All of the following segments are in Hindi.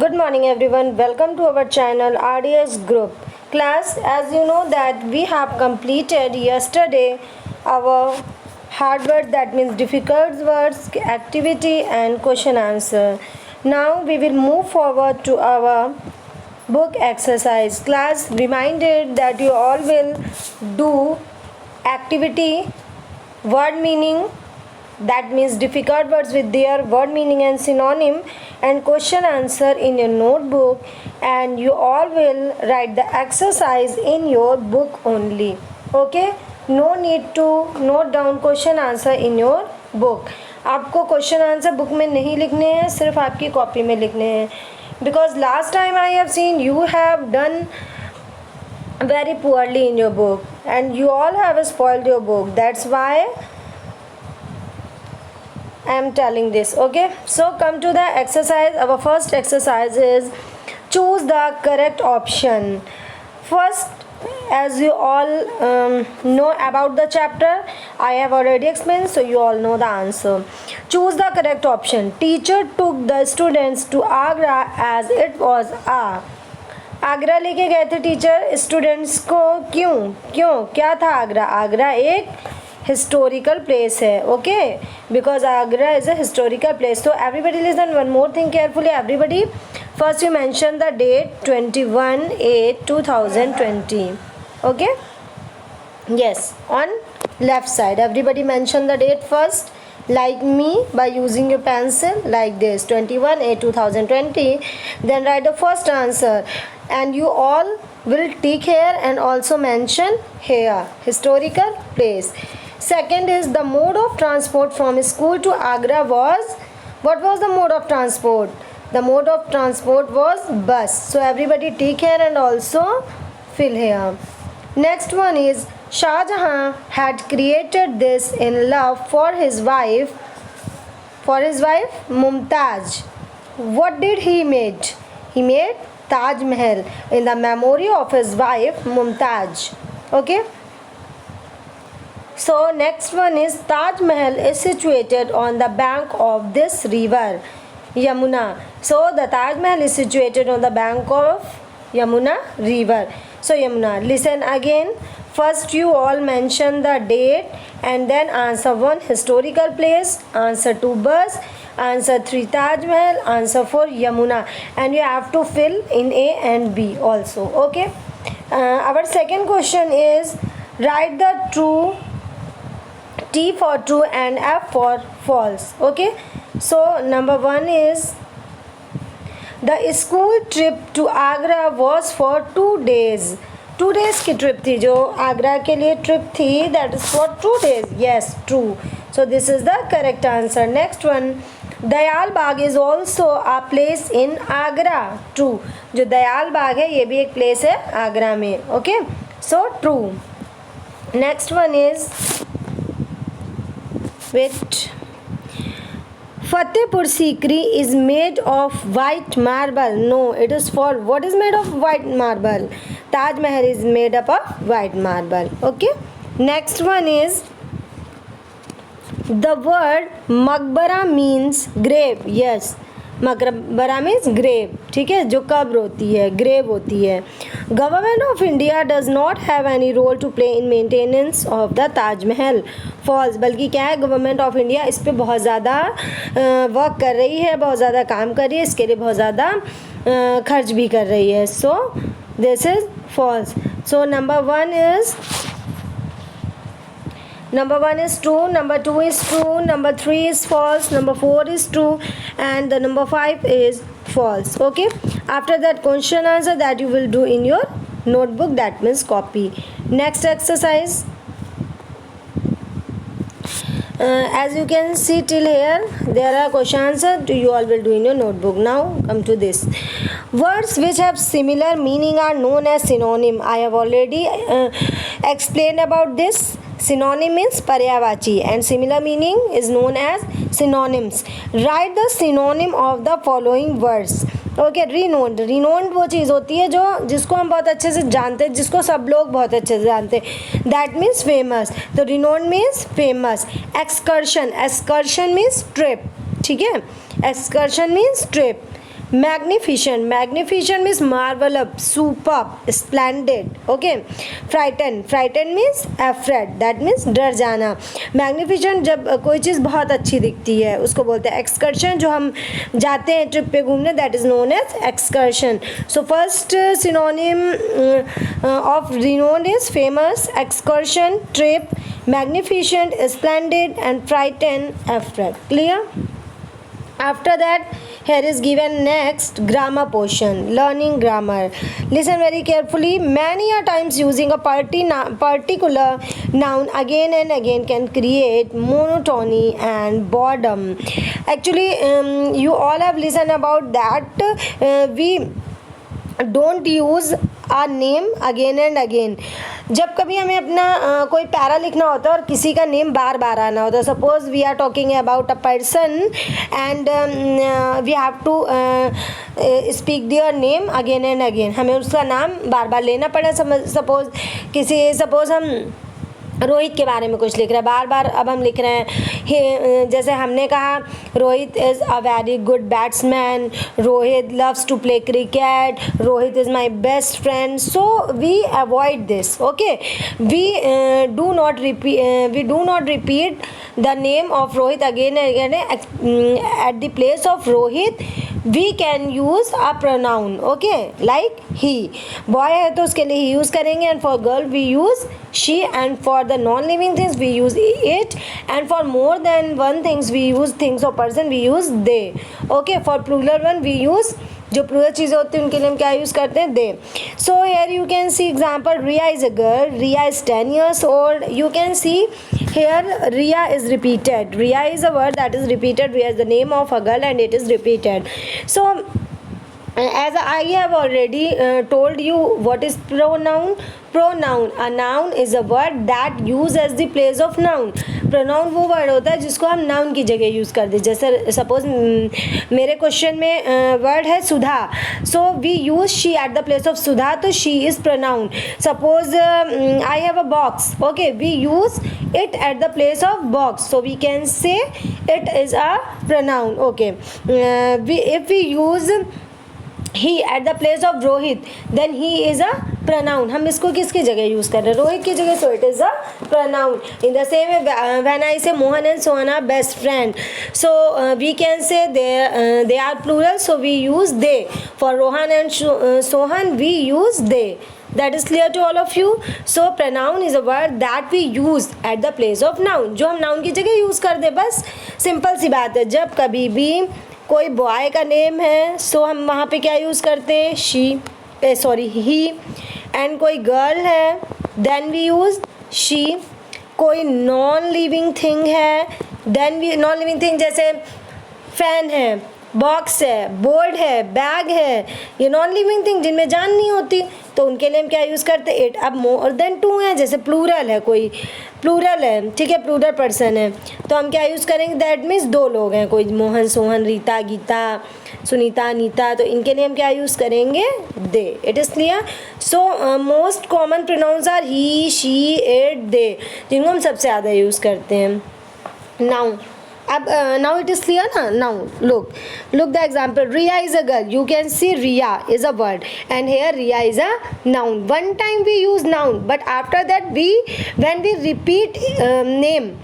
Good morning everyone. Welcome to our channel RDS Group. Class, as you know that we have completed yesterday our hard word, that means difficult words, activity and question answer. Now we will move forward to our book exercise. Class, reminded that you all will do activity, word meaning, that means difficult words with their word meaning and synonym, and question answer in your notebook, and you all will write the exercise in your book only. Okay, no need to note down question answer in your book. आपको क्वेश्चन आंसर बुक में नहीं लिखने हैं, सिर्फ आपकी कॉपी में लिखने हैं, because last time I have seen you have done very poorly in your book and you all have spoiled your book. That's why I am telling this. Okay, so come to the exercise. Our first exercise is choose the correct option. First, as you all know about the chapter, I have already explained, so you all know the answer. Choose the correct option. Teacher took the students to Agra as it was a. Agra लेके गए थे टीचर स्टूडेंट्स को, क्यों क्यों क्या था आगरा? आगरा एक historical place है. Okay, because Agra is a historical place. So everybody listen one more thing carefully. Everybody, first you mention the date 21/8/2020. Okay, yes, on left side everybody mention the date first, like me, by using your pencil like this, 21/8/2020. Then write the first answer and you all will tick here and also mention here historical place. Second is the mode of transport from school to Agra was, what was the mode of transport? The mode of transport was bus. So everybody tick here and also fill here. Next one is Shah Jahan had created this in love for his wife Mumtaz. What did he made? He made Taj Mahal in the memory of his wife Mumtaz. Okay, so next one is Taj Mahal is situated on the bank of this river Yamuna. So the Taj Mahal is situated on the bank of Yamuna river. So Yamuna, listen again. First you all mention the date and then answer 1 historical place, answer 2 bus, answer 3 Taj Mahal, answer 4 Yamuna, and you have to fill in A and B also. Okay, our second question is write the true, T for true and F for false. Okay, so number 1 is the school trip to Agra was for 2 days. 2 days की ट्रिप थी जो आगरा के लिए ट्रिप थी, that is for 2 days. Yes, true. So this is the correct answer. Next one, Dayal Bagh is also a place in Agra. True. जो दयाल बाग है ये भी एक प्लेस है आगरा में. Okay, so true. Next one is which Fatehpur Sikri is made of white marble. No, it is for what is made of white marble? Taj Mahal is made up of white marble. Okay. Next one is the word मकबरा means grave. Yes, मकबरा मीन्स ग्रेव. ठीक है, जो कब्र होती है, ग्रेव होती है. Government of India does not have any role to play in maintenance of the Taj Mahal. False. बल्कि क्या है, गवर्नमेंट ऑफ इंडिया इस पर बहुत ज़्यादा वर्क कर रही है, बहुत ज़्यादा काम कर रही है, इसके लिए बहुत ज़्यादा खर्च भी कर रही है. So this is false. So number 1 is true, number 2 is true, number 3 is false, number 4 is true, and the number 5 is false. Okay, after that question answer that you will do in your notebook, that means copy. Next exercise, as you can see till here there are question answer you all will do in your notebook. Now come to this. Words which have similar meaning are known as synonym. I have already explained about this. Synonym means पर्यायवाची and similar meaning is known as synonyms. Write the synonym of the following words. Okay, renowned. Renowned वो चीज़ होती है जो जिसको हम बहुत अच्छे से जानते हैं, जिसको सब लोग बहुत अच्छे से जानते हैं. That means famous. तो renowned means famous. Excursion. Excursion means trip. ठीक है, excursion means trip. Magnificent, magnificent means marvellous, superb, splendid. Okay. Frighten, frighten means afraid, that means डर जाना. मैग्निफिशेंट जब कोई चीज़ बहुत अच्छी दिखती है उसको बोलते हैं. एक्सकर्शन, जो हम जाते हैं ट्रिप पे घूमने, that is known as excursion. So first synonym of renown is famous, excursion, trip, magnificent, splendid and frightened, afraid. Clear? After that, here is given next grammar portion, learning grammar. Listen very carefully. Many a times using a particular noun again and again can create monotony and boredom. Actually, you all have listened about that. We don't use our name again and again. जब कभी हमें अपना कोई पैरा लिखना होता है और किसी का नेम बार बार आना होता है, suppose we are talking about a person and we have to speak their name again and again, हमें उसका नाम बार बार लेना पड़ा. सपोज हम रोहित के बारे में कुछ लिख रहे हैं बार बार, अब हम लिख रहे हैं जैसे हमने कहा Rohit is a very good batsman, Rohit loves to play cricket, Rohit is my best friend. So we avoid this. Okay. We do not repeat the name of Rohit again and again. At the place of Rohit we can use a pronoun, okay, like he. Boy है तो उसके लिए he use करेंगे, and for girl we use she, and for the non living things we use it, and for more than one things we use things or person we use they. Okay. For plural one we use, जो प्लूरल चीज़ें होती हैं उनके लिए हम क्या यूज़ करते हैं, they. So here you can see example, Riya is a girl, Riya is 10 years old. You can see here Riya is repeated. Riya is a word that is repeated. Riya is the name of a girl and it is repeated. So as I have already told you what is pronoun. Pronoun, a noun is a word that used as the place of noun. pronoun वो वर्ड होता है जिसको हम नाउन की जगह यूज़ कर दें. जैसे सपोज मेरे क्वेश्चन में वर्ड है Sudha, so we use she at the place of Sudha, तो she is pronoun. Suppose I have a box, okay, we use it at the place of box, so we can say it is a pronoun. Okay. If we use he at the place of Rohit, then he is a pronoun. हम इसको किसकी जगह यूज़ कर रहे हैं, रोहित की जगह, so it is a pronoun. In the same way, when I say Mohan and Sohan are best friend, so we can say they are plural, so we use they. For Rohan and Sohan we use they. That is clear to all of you. So pronoun is a word that we use at the place of noun, जो हम noun की जगह यूज़ कर दे. बस सिंपल सी बात है. जब कभी भी कोई बॉय का नेम है, सो हम वहाँ पे क्या यूज़ करते हैं, ही. एंड कोई गर्ल है, देन वी यूज़ शी. कोई नॉन लिविंग थिंग है, then we, non living thing जैसे फैन है, बॉक्स है, बोर्ड है, बैग है, ये नॉन लिविंग थिंग जिनमें जान नहीं होती, तो उनके लिए हम क्या यूज़ करते हैं, इट. अब मोर देन टू है, जैसे प्लूरल है, कोई प्लूरल है, ठीक है, प्लूरल पर्सन है, तो हम क्या यूज़ करेंगे, दैट मीन्स दो लोग हैं, कोई मोहन, सोहन, रीता, गीता, सुनीता, अनीता, तो इनके लिए हम क्या यूज़ करेंगे, they. It is clear. So most common pronouns are he, she, it, they, जिनको हम सबसे ज़्यादा यूज़ करते हैं. नाउ अब now it is clear ना. now look the example. Riya is a girl. You can see Riya is a word, and here Riya is a noun. One time we use noun, but after that when we repeat name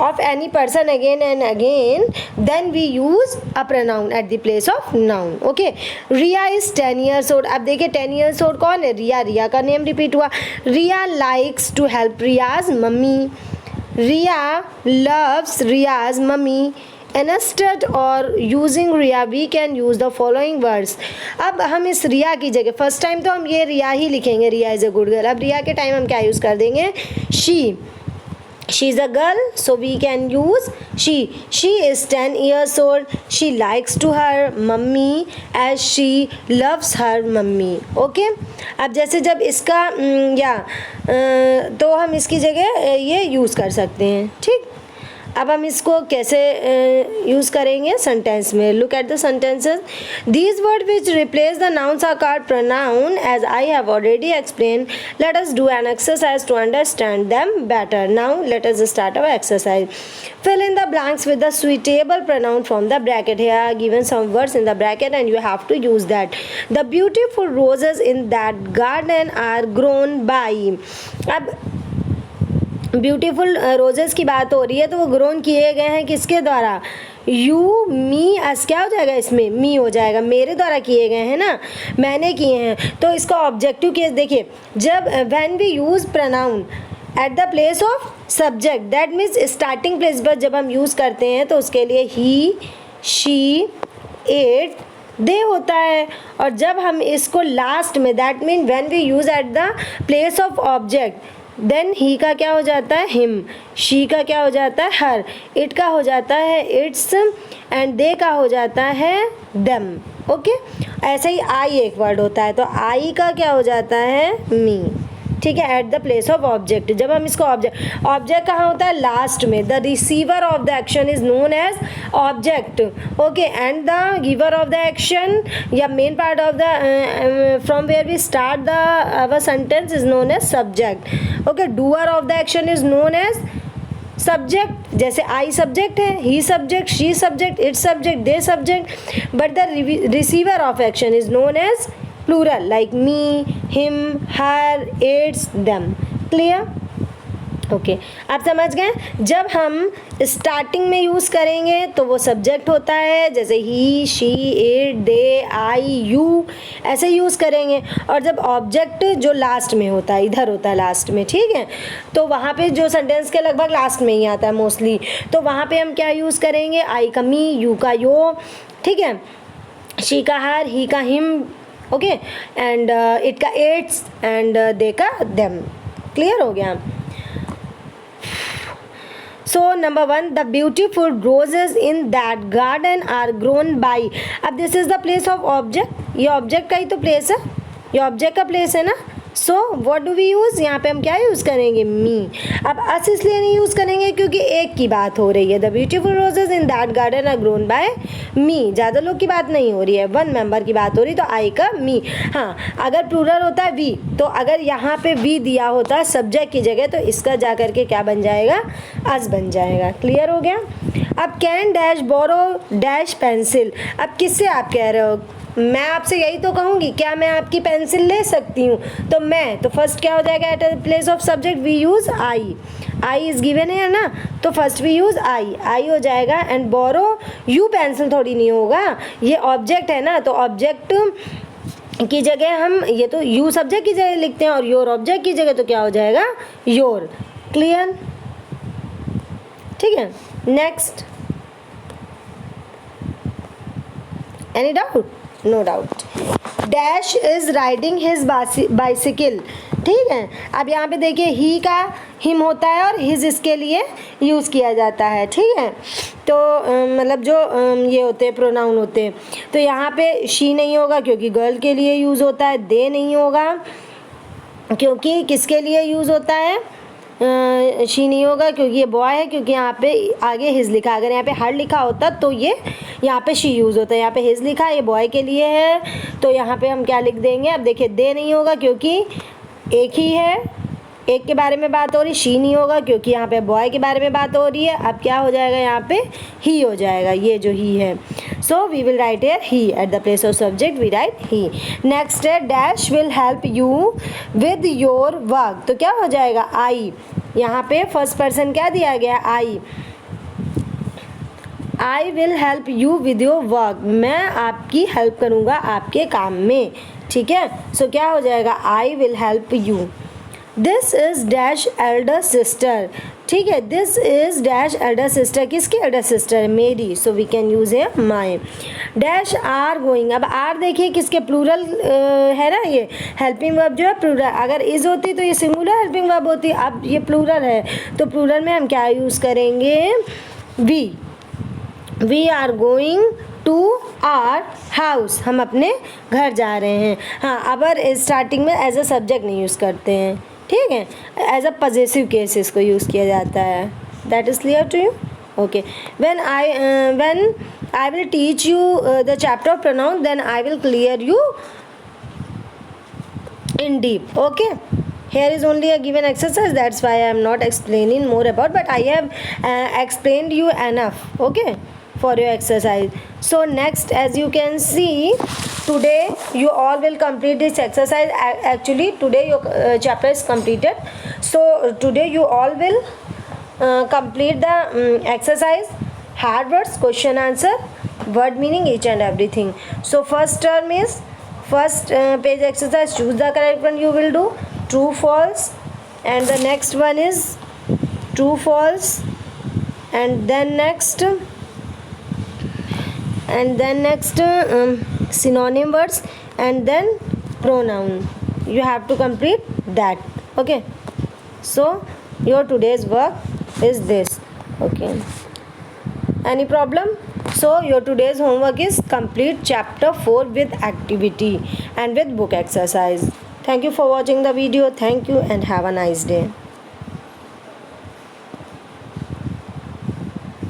of any person again and again, then we use a pronoun at the place of noun. Okay. Riya is 10 years old. अब देखिए 10 years old कौन है, रिया का नेम रिपीट हुआ. Riya likes to help Riya's mummy. Riya loves Riya's mummy. Instead or using Riya, we can use the following words. अब हम इस रिया की जगह फर्स्ट टाइम तो हम ये रिया ही लिखेंगे, रिया इज़ अ गुड गर्ल. अब रिया के टाइम हम क्या यूज़ कर देंगे, she. She is a girl, so we can use she. She is 10 years old. She likes to her mummy as she loves her mummy. Okay. अब जैसे जब इसका तो हम इसकी जगह ये यूज़ कर सकते हैं. ठीक. अब हम इसको कैसे यूज़ करेंगे सेंटेंस में. Look at the sentences. These word which replace the nouns are called pronoun as I have already explain. Let us do an exercise to understand them better. Now let us start our exercise. Fill in the blanks with the suitable pronoun from the bracket. Here are given some words in the bracket and you have to use that. The beautiful roses in that garden are grown by. अब ब्यूटीफुल रोजेस की बात हो रही है तो वो ग्रोन किए गए हैं किसके द्वारा. यू मी अस क्या हो जाएगा इसमें, मी हो जाएगा. मेरे द्वारा किए गए हैं ना, मैंने किए हैं. तो इसका ऑब्जेक्टिव केस देखिए, जब when we use pronoun at the place of subject, that means starting place पर जब हम यूज़ करते हैं तो उसके लिए ही, शी, इट, दे होता है. और जब हम इसको लास्ट में, that mean when we use at the place of object, then he का क्या हो जाता है हिम, शी का क्या हो जाता है हर, इट का हो जाता है इट्स एंड दे का हो जाता है देम. ओके, ऐसे ही आई एक वर्ड होता है तो आई का क्या हो जाता है मी. ठीक है, at the place of object. जब हम इसको ऑब्जेक्ट कहाँ होता है लास्ट में. The receiver of the action is known as object. Okay, and the giver of the action या main part of the from where we start the our sentence is known as subject. Okay, doer of the action is known as subject. जैसे आई सब्जेक्ट है, he subject, she subject, it subject, they subject. But the receiver of action is known as plural like me, him, her, its, them. clear? Okay, आप समझ गए. जब हम स्टार्टिंग में यूज़ करेंगे तो वो सब्जेक्ट होता है, जैसे he, she, it, they, I, you, ऐसे यूज़ करेंगे. और जब ऑब्जेक्ट जो लास्ट में होता है, इधर होता है लास्ट में, ठीक है, तो वहाँ पे जो सेंटेंस के लगभग लास्ट में ही आता है मोस्टली, तो वहाँ पे हम क्या यूज़ करेंगे, आई का मी, यू का यो, ठीक है, शी का हर, ही का हिम, ओके, एंड इट का इट्स एंड दे का देम. क्लियर हो गया. So number 1, the beautiful roses in that garden are grown by. अब this is the place of object, ये ऑब्जेक्ट का ही तो प्लेस है, ये ऑब्जेक्ट का प्लेस है ना. So what do we use, यहाँ पे हम क्या यूज़ करेंगे, मी. अब अस इसलिए नहीं यूज़ करेंगे क्योंकि एक की बात हो रही है. The beautiful roses in that garden are grown by me. ज़्यादा लोग की बात नहीं हो रही है, वन मेंबर की बात हो रही है, तो आई का मी. हाँ, अगर प्लूरल होता है वी, तो अगर यहाँ पे वी दिया होता है सब्जेक्ट की जगह तो इसका जा करके क्या बन जाएगा, अस बन जाएगा. क्लियर हो गया. अब can dash borrow dash pencil. अब किससे आप कह रहे हो, मैं आपसे यही तो कहूँगी, क्या मैं आपकी पेंसिल ले सकती हूँ, तो मैं, तो फर्स्ट क्या हो जाएगा, at a place of subject we use I. I is given है ना, तो first we use I, I हो जाएगा. एंड बोरो, यू पेंसिल थोड़ी नहीं होगा, ये ऑब्जेक्ट है ना, तो ऑब्जेक्ट की जगह हम, ये तो यू सब्जेक्ट की जगह लिखते हैं और योर ऑब्जेक्ट की जगह, तो क्या हो जाएगा योर. क्लियर, ठीक है. Next, any doubt, no doubt. Dash is riding his bicycle. ठीक है, अब यहाँ पे देखिए ही का हिम होता है और हिज इसके लिए यूज़ किया जाता है. ठीक है, तो मतलब जो ये होते हैं प्रोनाउन होते हैं, तो यहाँ पे शी नहीं होगा क्योंकि गर्ल के लिए यूज़ होता है. दे नहीं होगा क्योंकि किसके लिए यूज़ होता है, शी नहीं होगा क्योंकि ये बॉय है, क्योंकि यहाँ पे आगे हिज लिखा. अगर यहाँ पे हर लिखा होता तो ये यहाँ पे शी यूज़ होता है. यहाँ पे हिज लिखा, ये बॉय के लिए है, तो यहाँ पे हम क्या लिख देंगे. अब देखिए, दे नहीं होगा क्योंकि एक ही है, एक के बारे में बात हो रही. शी नहीं होगा क्योंकि यहाँ पे बॉय के बारे में बात हो रही है. अब क्या हो जाएगा, यहाँ पे ही हो जाएगा, ये जो ही है. So we will write here he, at the place of subject we write he. Next है dash will help you with your work. तो क्या हो जाएगा, आई. यहाँ पे फर्स्ट पर्सन क्या दिया गया, I. I will help you with your work. मैं आपकी हेल्प करूँगा आपके काम में. ठीक है, सो क्या हो जाएगा, I will help you. This is dash elder sister. ठीक है, this is dash elder sister. किसकी एल्डर सिस्टर है, मेरी. So we can use a my. Dash are going. अब आर देखिए किसके प्लूरल है ना, ये हेल्पिंग वर्ब जो है प्लूरल. अगर इज़ होती तो ये सिंगुलर हेल्पिंग वर्ब होती. अब ये प्लूरल है तो प्लूरल में हम क्या यूज़ करेंगे, we. We are going to our house. हम अपने घर जा रहे हैं. हाँ, अगर स्टार्टिंग में एज अ सब्जेक्ट नहीं यूज़ करते हैं. ठीक है, एज अ पॉजेसिव केस इसको यूज़ किया जाता है. That is clear to you. Okay, when I will teach you the chapter of pronoun, then I will clear you in deep. Okay, here is only a given exercise, that's why I am not explaining more about, but I have explained you enough, okay, for your exercise. So next, as you can see, today you all will complete this exercise. Actually today your chapter is completed, so today you all will complete the exercise, hard words, question answer, word meaning, each and everything. So first term is first page exercise, choose the correct one, you will do true false, and the next one is true false, and then next synonym words, and then pronoun. You have to complete that. Okay, so your today's work is this. Okay, any problem? So your today's homework is complete chapter 4 with activity and with book exercise. Thank you for watching the video. Thank you and have a nice day.